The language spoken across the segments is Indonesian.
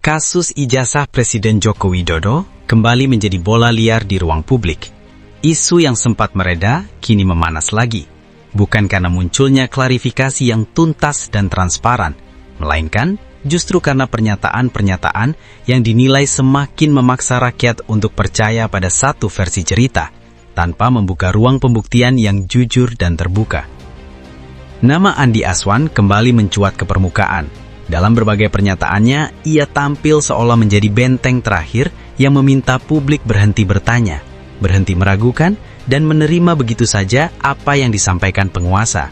Kasus ijazah Presiden Joko Widodo kembali menjadi bola liar di ruang publik. Isu yang sempat mereda kini memanas lagi, bukan karena munculnya klarifikasi yang tuntas dan transparan, melainkan justru karena pernyataan-pernyataan yang dinilai semakin memaksa rakyat untuk percaya pada satu versi cerita, tanpa membuka ruang pembuktian yang jujur dan terbuka. Nama Andi Aswan kembali mencuat ke permukaan. Dalam berbagai pernyataannya, ia tampil seolah menjadi benteng terakhir yang meminta publik berhenti bertanya, berhenti meragukan, dan menerima begitu saja apa yang disampaikan penguasa.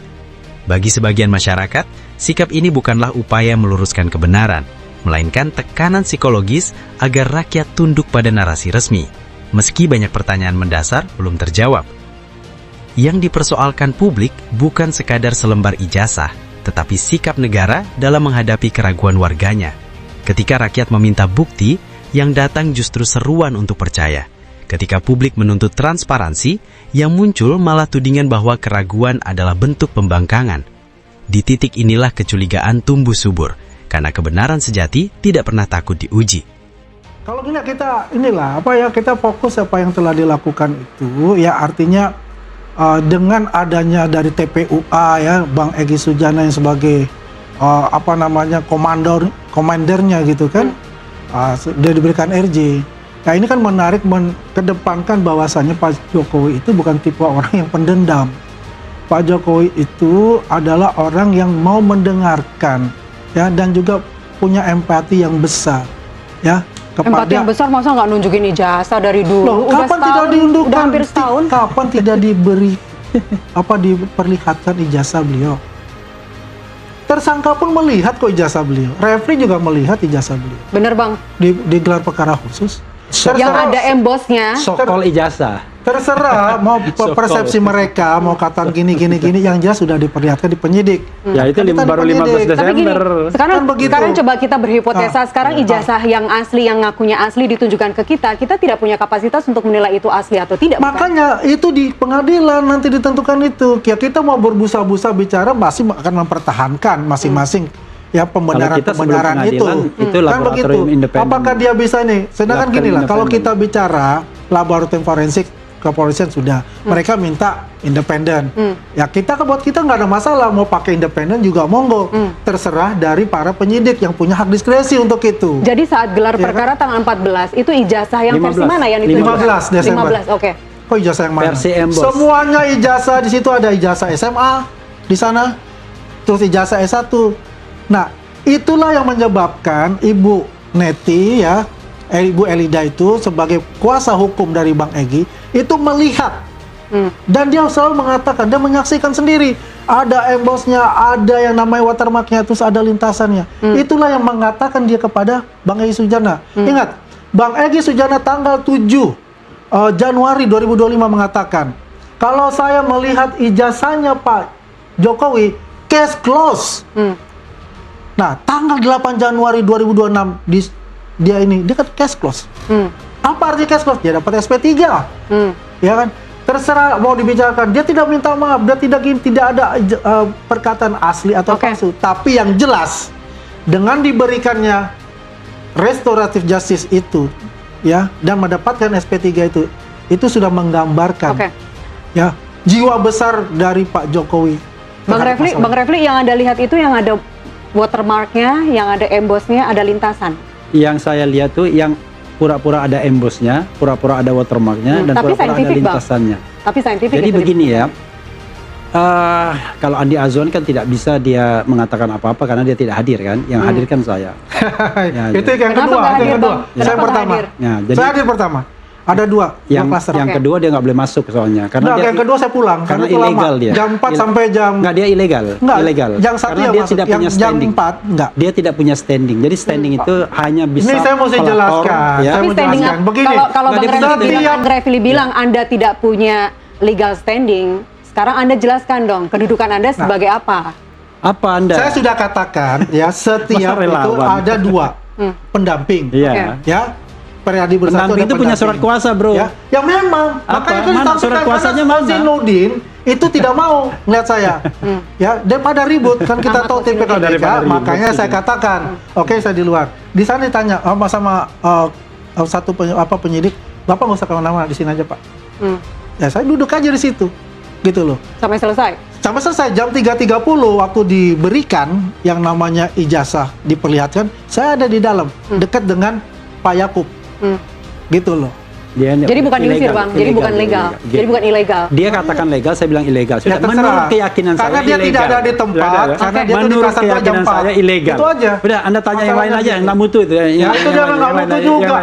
Bagi sebagian masyarakat, sikap ini bukanlah upaya meluruskan kebenaran, melainkan tekanan psikologis agar rakyat tunduk pada narasi resmi, meski banyak pertanyaan mendasar belum terjawab. Yang dipersoalkan publik bukan sekadar selembar ijazah, tetapi sikap negara dalam menghadapi keraguan warganya. Ketika rakyat meminta bukti, yang datang justru seruan untuk percaya. Ketika publik menuntut transparansi, yang muncul malah tudingan bahwa keraguan adalah bentuk pembangkangan. Di titik inilah kecurigaan tumbuh subur, karena kebenaran sejati tidak pernah takut diuji. Kalau kita fokus apa yang telah dilakukan itu, ya artinya dengan adanya dari TPUA ya Bang Egy Sujana yang sebagai komandernya gitu kan, dia diberikan RJ. Nah ini kan menarik mengedepankan bahwasannya Pak Jokowi itu bukan tipe orang yang pendendam. Pak Jokowi itu adalah orang yang mau mendengarkan ya, dan juga punya empati yang besar ya. Empati yang besar, masa nggak nunjukin ijazah dari dulu? Loh, udah kapan setahun, tidak diundurkan? udah hampir setahun. Kapan tidak diperlihatkan ijazah beliau? Tersangka pun melihat kok ijazah beliau. Refri juga melihat ijazah beliau. Bener Bang. Di gelar perkara khusus. Yang ada embosnya. Sokol ijazah. Terserah mau persepsi mereka, mau kata gini, yang jelas sudah diperlihatkan di penyidik. Ya itu baru 15 Desember. Tapi gini, sekarang coba kita berhipotesa, sekarang ijazah yang asli, yang ngakunya asli ditunjukkan ke kita tidak punya kapasitas untuk menilai itu asli atau tidak. Makanya bukan? Itu di pengadilan nanti ditentukan itu. Ya kita mau berbusa-busa bicara masih akan mempertahankan masing-masing. Ya pembenaran itu kan begitu. Apakah dia bisa nih? Sedangkan gini lah, kalau kita bicara laboratorium forensik kepolisian sudah, mereka minta independen. Ya kita nggak ada masalah mau pakai independen juga monggo. Terserah dari para penyidik yang punya hak diskresi untuk itu. Jadi saat gelar perkara tanggal 14 itu ijazah yang 15. Versi mana yang ditunjukkan? 15 Desember. 15, oke. Kok ijazah yang mana? Versi embos. Semuanya ijazah di situ, ada ijazah SMA di sana, terus ijazah S1. Nah, itulah yang menyebabkan Ibu Neti ya, Ibu Elida itu sebagai kuasa hukum dari Bang Egy itu melihat dan dia selalu mengatakan, dia menyaksikan sendiri ada embosnya, ada yang namanya watermarknya, terus ada lintasannya. Itulah yang mengatakan dia kepada Bang Egy Sujana. Ingat, Bang Egy Sujana tanggal 7 Januari 2025 mengatakan, kalau saya melihat ijazahnya Pak Jokowi, case close. Nah, tanggal 8 Januari 2026 dia kan cash close. Apa arti cash close? Dia dapat SP3. Ya kan? Terserah mau dibicarakan. Dia tidak minta maaf, dia tidak ada perkataan asli atau palsu. Tapi yang jelas dengan diberikannya restoratif justice itu ya, dan mendapatkan SP3 itu sudah menggambarkan ya jiwa besar dari Pak Jokowi. Bang Refli, yang Anda lihat itu yang ada watermarknya, yang ada embosnya, ada lintasan. Yang saya lihat tuh yang pura-pura ada embosnya, pura-pura ada watermarknya, dan pura-pura ada lintasannya. Tapi saintifik. Jadi begini ya, kalau Andi Aswan kan tidak bisa dia mengatakan apa-apa karena dia tidak hadir kan, yang hadir kan saya. Itu yang kedua. Saya pertama. Saya hadir pertama. Ada dua kluster. Yang kedua dia nggak boleh masuk soalnya. Karena yang kedua saya pulang. Karena ilegal dia. Jam 4 sampai jam... Nggak, dia ilegal. Ilegal. Yang satu karena dia tidak punya standing. Jam 4, enggak. Dia tidak punya standing. Jadi standing itu hanya bisa... Ini saya mesti jelaskan. Ya. Tapi standing begini. Kalau Bang Refli bilang Anda tidak punya legal standing, sekarang Anda jelaskan dong, kedudukan Anda sebagai apa? Apa Anda? Saya sudah katakan ya, setiap itu ada dua pendamping. Iya. Ya. Periadi Bersatu pendamping itu punya surat kuasa, bro. Ya, yang memang Apa? makanya kan Mana ditampilkan surat kuasanya karena mana? Zainuddin itu tidak mau melihat saya. Ya, daripada ribut kan kita tahu tipikal Daripada mereka, ribut, makanya saya katakan, oke saya di luar. Di sana ditanya sama satu penyidik, Bapak nggak usah kemana-mana, di sini aja Pak. Ya saya duduk aja di situ, gitu loh. Sampai selesai. Sampai selesai jam 3.30 waktu diberikan yang namanya ijazah diperlihatkan, saya ada di dalam dekat dengan Pak Yakub, gitu loh. Jadi bukan diusir bang, jadi bukan legal, jadi bukan ilegal. Dia katakan legal, saya bilang ilegal. Ya, Sudah, menurut keyakinan karena saya dia ilegal. tidak ada di tempat, karena dia tuh menurut dikasih jam keyakinan 4. saya ilegal. Itu aja. Udah, Anda tanya yang lain Masalahnya aja, yang gitu. nggak mutu itu. Ya itu dia nggak mutu juga,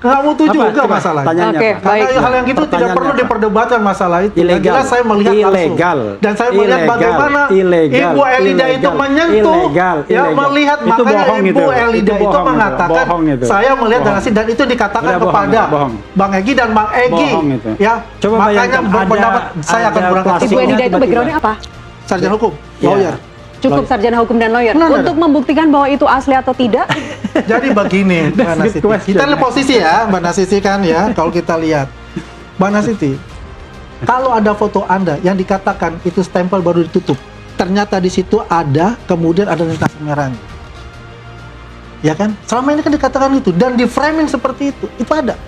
nggak mutu Apa? juga Coba masalahnya. tanyanya Oke, apa? baik. Karena hal yang itu tidak Pertanyaannya perlu apa? diperdebatkan masalah itu. Yang Ilegal. jelas saya melihat Ilegal. langsung. Dan saya melihat Ilegal. bagaimana Ilegal. Ibu Elida itu Ilegal. menyentuh, Ilegal. ya Ilegal. melihat, Itu makanya bohong Ibu itu. Elida Itu itu bohong itu. mengatakan, Bohong itu. saya melihat Bohong. dan itu dikatakan Udah bohong, kepada bohong. Bang Egy dan Bang Egy. Bohong itu. Ya, Coba makanya bayangkan, berpendapat saya akan ada berangkat ke Ibu plastiknya Elida itu tiba-tiba. backgroundnya apa? sarjana hukum, Ya. lawyer. Cukup sarjana hukum dan lawyer. Nah, Untuk membuktikan bahwa itu asli atau tidak, Jadi begini, Mbak That's Nasiti. good question. Kita lihat posisi ya, Mbak Nasiti kan ya. Kalau kita lihat, Mbak Nasiti, kalau ada foto Anda yang dikatakan itu stempel baru ditutup, ternyata di situ ada, kemudian ada lintasan merahnya. Ya kan? Selama ini kan dikatakan itu dan di framing seperti itu ada.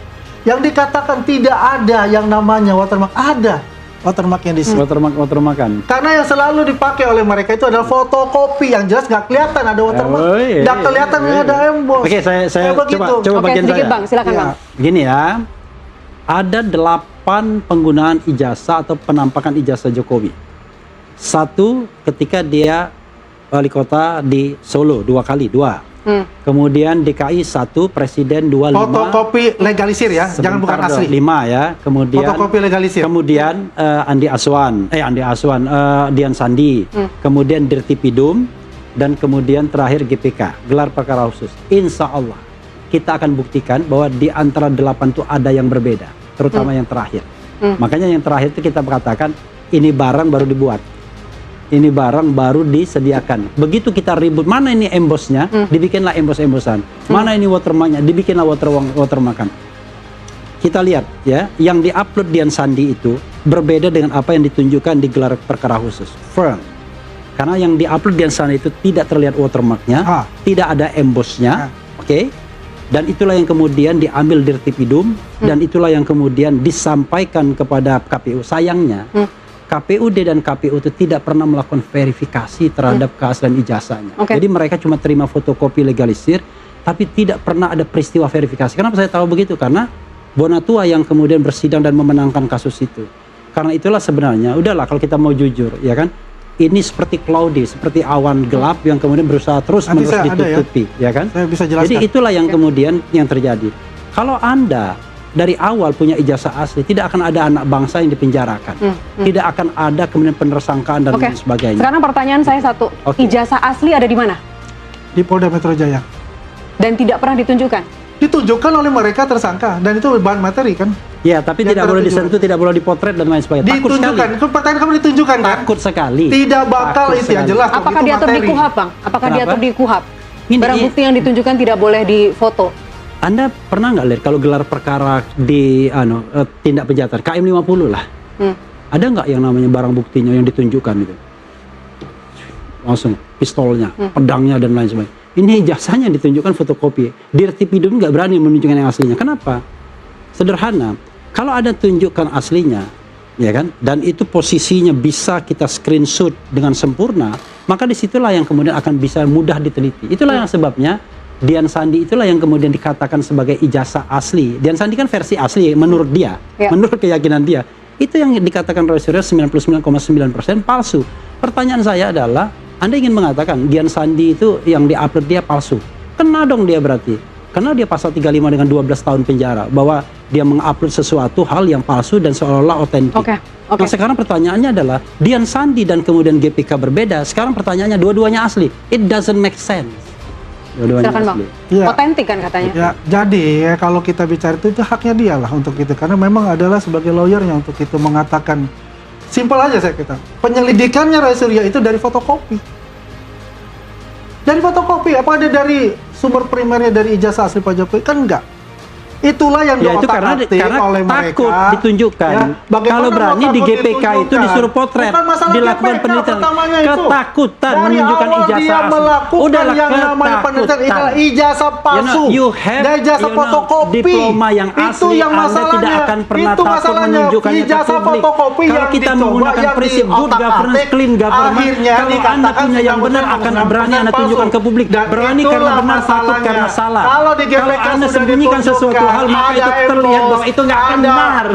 Yang dikatakan tidak ada yang namanya watermark, ada watermarknya di sini. Watermarkan. Karena yang selalu dipakai oleh mereka itu adalah fotokopi yang jelas nggak kelihatan ada watermark, Oh, iya, nggak kelihatan iya. ada emboss. Oke, saya Kayak begitu. coba oke bagian sedikit saya. bang, silakan Ya. bang. Gini ya, ada 8 penggunaan ijazah atau penampakan ijazah Jokowi. 1 ketika dia wali kota di Solo 2 kali, 2. Kemudian DKI 1, Presiden 25. Fotokopi legalisir ya, jangan bukan Sebentar asli. dong, 5 ya. Kemudian Fotokopi legalisir. Kemudian Andi Aswan, Dian Sandi. Kemudian Dirtipidum dan kemudian terakhir GPK, gelar perkara khusus. Insya Allah kita akan buktikan bahwa di antara 8 itu ada yang berbeda, terutama yang terakhir. Makanya yang terakhir itu kita katakan ini barang baru dibuat. Ini barang baru disediakan. Begitu kita ribut, mana ini embossnya, dibikinlah emboss-embossan. Mana ini watermarknya, dibikinlah watermarkan. Kita lihat ya, yang diupload Dian Sandi itu berbeda dengan apa yang ditunjukkan di gelar perkara khusus. Firm. Karena yang diupload Dian Sandi itu tidak terlihat watermarknya, tidak ada embossnya, oke? Dan itulah yang kemudian diambil Dirtipidum, dan itulah yang kemudian disampaikan kepada KPU. Sayangnya, KPUD dan KPU itu tidak pernah melakukan verifikasi terhadap keaslian ijazahnya. Jadi mereka cuma terima fotokopi legalisir, tapi tidak pernah ada peristiwa verifikasi. Kenapa saya tahu begitu? Karena Bonatua yang kemudian bersidang dan memenangkan kasus itu. Karena itulah sebenarnya, udahlah kalau kita mau jujur, ya kan? Ini seperti cloudy, seperti awan gelap yang kemudian berusaha terus-menerus ditutupi, ya kan? Saya bisa jelaskan. Jadi itulah yang kemudian yang terjadi. Kalau Anda dari awal punya ijazah asli, tidak akan ada anak bangsa yang dipenjarakan. Tidak akan ada kemudian penersangkaan dan lain sebagainya. Sekarang pertanyaan saya satu, ijazah asli ada di mana? Di Polda Metro Jaya. Dan tidak pernah ditunjukkan? Ditunjukkan oleh mereka tersangka, dan itu bahan materi kan? Ya, tapi tidak boleh disentuh, tidak boleh dipotret dan lain sebagainya. Takut sekali. Ditunjukkan, pertanyaan kamu ditunjukkan kan? Takut sekali. Tidak bakal Takut itu yang sekali. jelas. Apakah itu diatur di materi. KUHAP bang? Apakah Kenapa? diatur di KUHAP? Ini- Barang bukti yang ditunjukkan tidak boleh difoto. Anda pernah nggak lihat kalau gelar perkara di tindak kejahatan KM 50 lah? Ada nggak yang namanya barang buktinya yang ditunjukkan itu? Langsung pistolnya, pedangnya dan lain sebagainya. Ini ijazahnya ditunjukkan fotokopi. Dirtipidum nggak berani menunjukkan yang aslinya. Kenapa? Sederhana. Kalau ada tunjukkan aslinya, ya kan, dan itu posisinya bisa kita screenshot dengan sempurna, maka disitulah yang kemudian akan bisa mudah diteliti. Itulah yang sebabnya Dian Sandi itulah yang kemudian dikatakan sebagai ijazah asli. Dian Sandi kan versi asli menurut dia, menurut keyakinan dia. Itu yang dikatakan oleh Surya 99,9% palsu. Pertanyaan saya adalah, Anda ingin mengatakan Dian Sandi itu yang diupload dia palsu? Kena dong dia berarti. Karena dia pasal 35 dengan 12 tahun penjara, bahwa dia mengupload sesuatu hal yang palsu dan seolah-olah otentik. Nah sekarang pertanyaannya adalah, Dian Sandi dan kemudian GPK berbeda. Sekarang pertanyaannya dua-duanya asli. It doesn't make sense. Silakan bang. Ya. Otentik kan katanya. Ya, jadi ya, kalau kita bicara itu haknya dia lah untuk itu, karena memang adalah sebagai lawyernya untuk itu mengatakan. Simpel aja saya kata. Penyelidikannya Roy Surya itu dari fotokopi. Dari fotokopi, apa ada dari sumber primernya dari ijazah asli Pak Jokowi? Kan enggak. Itulah yang Ya itu karena oleh takut mereka. ditunjukkan. Ya, bagaimana Kalau berani mau di takut GPK itu ditunjukkan? disuruh potret, Bukan masalah dilakukan GPK penelitian. pertamanya itu. Ketakutan Dari menunjukkan awal ijazah dia asli. melakukan Udahlah, yang namanya penelitian ketakutan. adalah ijazah palsu, you have, dan ijazah fotokopi. diploma yang Itu asli, yang Anda masalahnya. tidak akan pernah Itu takut masalahnya. menunjukkannya ke Ijazah publik. fotokopi Kalau yang kita dicoba, menggunakan yang prinsip good governance, diotak-atik, clean government, akhirnya kalau Anda dikatakan punya yang benar 90% akan berani Anda palsu. tunjukkan ke publik. Dan Berani itulah karena benar, takut masalahnya. karena salah. Kalau di GPK Kalau Anda sudah sembunyikan sesuatu ditunjukkan, hal, maka itu ada terlihat bahwa itu nggak akan ada, benar.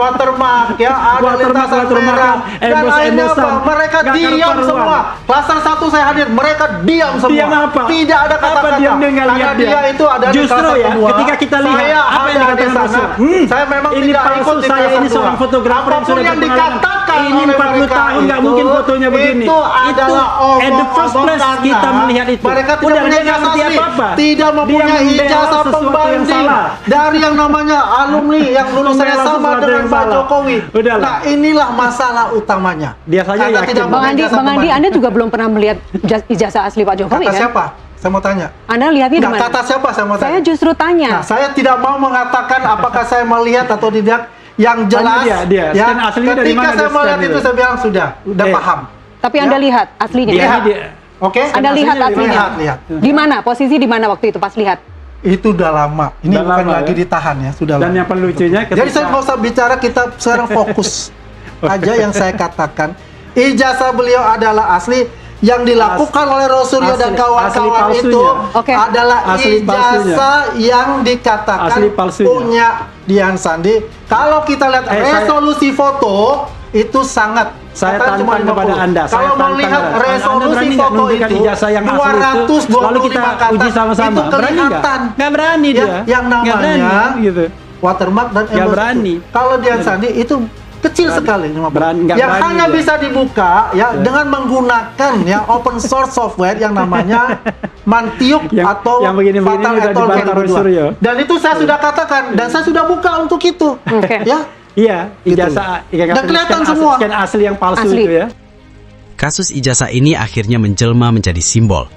Watermark, ya, ada lintasan watermark, merah, dan akhirnya apa? embos-embosan. Mereka Nggak diam karu-karuan. semua. Klaster 1 saya hadir, mereka diam semua. Diam apa? Tidak ada Apa kata-kata. diam dia nggak Karena lihat dia? dia itu ada di Justru klaster ya, 2. ketika kita lihat, Saya apa yang ada di dikatakan sana. Rasul? Saya memang Ini tidak palsu, ikut di saya klaster ini 2. seorang fotografer yang Apapun sudah yang berpengalaman. dikatakan Ini oleh 40 mereka tahun nggak itu, mungkin fotonya begini. Itu adalah at the first place omong-omong kita karena melihat itu. mereka tidak Udah, punya dia nggak ijazah ngerti asli, apa-apa. tidak mempunyai Dia membela ijazah sesuatu yang pembanding salah. dari yang namanya alumni yang lulusannya Membela sama sesuatu dengan yang Pak salah. Jokowi. Udahlah. Nah, inilah masalah utamanya. Dia saja Anda yakin. tidak Bang punya Andi, ijazah Bang Andi, pembanding. Anda juga belum pernah melihat ijazah asli Pak Jokowi Kata kan? siapa? Saya mau tanya. Anda lihatnya di Nggak, mana? kata siapa saya mau tanya. Saya justru tanya. Nah, saya tidak mau mengatakan apakah saya melihat atau tidak. Yang jelas, dia. ya, Scan aslinya dari ketika mana saya dia melihat scan itu, itu? saya bilang sudah paham. Tapi Anda Ya. lihat aslinya. Dia, Lihat. dia- Oke? Anda lihat aslinya. Lihat. Di mana? Posisi di mana waktu itu pas lihat? Itu udah lama. Ini Udah bukan lama, lagi ya? ditahan ya, sudah Dan lama. yang paling lucunya Jadi ketika saya nggak usah bicara, kita sekarang fokus aja yang saya katakan. Ijazah beliau adalah asli, yang dilakukan oleh Rosuryo dan asli kawan-kawan palsunya. itu Oke. adalah Asli ijazah yang dikatakan Asli palsunya. punya Dian Sandi. Kalau kita lihat resolusi foto itu sangat Saya katanya cuma tantang kepada 50. Anda. Saya Kalau tantang melihat Anda. Anda resolusi berani nggak foto menunjukkan itu ijazah yang asli itu? 225 Lalu kita kata, uji sama-sama. itu Berani nggak? kelihatan. Nggak berani Ya, dia. yang Nggak berani, namanya gitu. watermark dan Nggak emboss berani. itu. Kalau Dian Sandi itu kecil sekali, 50. Nggak yang berani hanya dia. bisa dibuka ya dengan menggunakan ya open source software yang namanya Mantiuk atau yang begini-begini Fatal udah Etol dibantah 2002. Rosuryo. Dan itu saya sudah katakan dan saya sudah buka untuk itu. Oke. Ya. Iya, ijazah Dan kelihatan semua. scan asli yang palsu Asli. itu ya. Kasus ijazah ini akhirnya menjelma menjadi simbol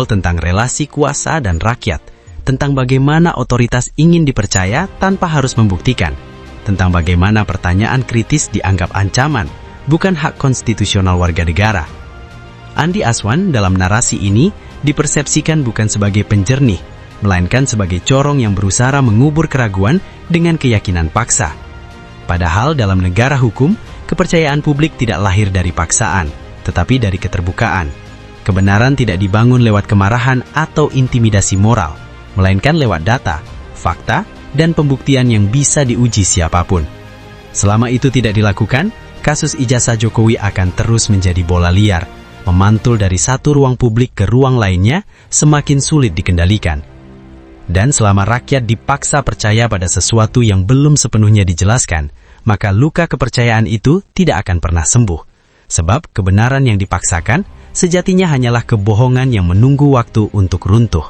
tentang relasi kuasa dan rakyat, tentang bagaimana otoritas ingin dipercaya tanpa harus membuktikan, tentang bagaimana pertanyaan kritis dianggap ancaman, bukan hak konstitusional warga negara. Andi Aswan dalam narasi ini dipersepsikan bukan sebagai penjernih, melainkan sebagai corong yang berusaha mengubur keraguan dengan keyakinan paksa. Padahal dalam negara hukum, kepercayaan publik tidak lahir dari paksaan, tetapi dari keterbukaan. Kebenaran tidak dibangun lewat kemarahan atau intimidasi moral, melainkan lewat data, fakta, dan pembuktian yang bisa diuji siapapun. Selama itu tidak dilakukan, kasus ijazah Jokowi akan terus menjadi bola liar, memantul dari satu ruang publik ke ruang lainnya, semakin sulit dikendalikan. Dan selama rakyat dipaksa percaya pada sesuatu yang belum sepenuhnya dijelaskan, maka luka kepercayaan itu tidak akan pernah sembuh. Sebab kebenaran yang dipaksakan sejatinya hanyalah kebohongan yang menunggu waktu untuk runtuh.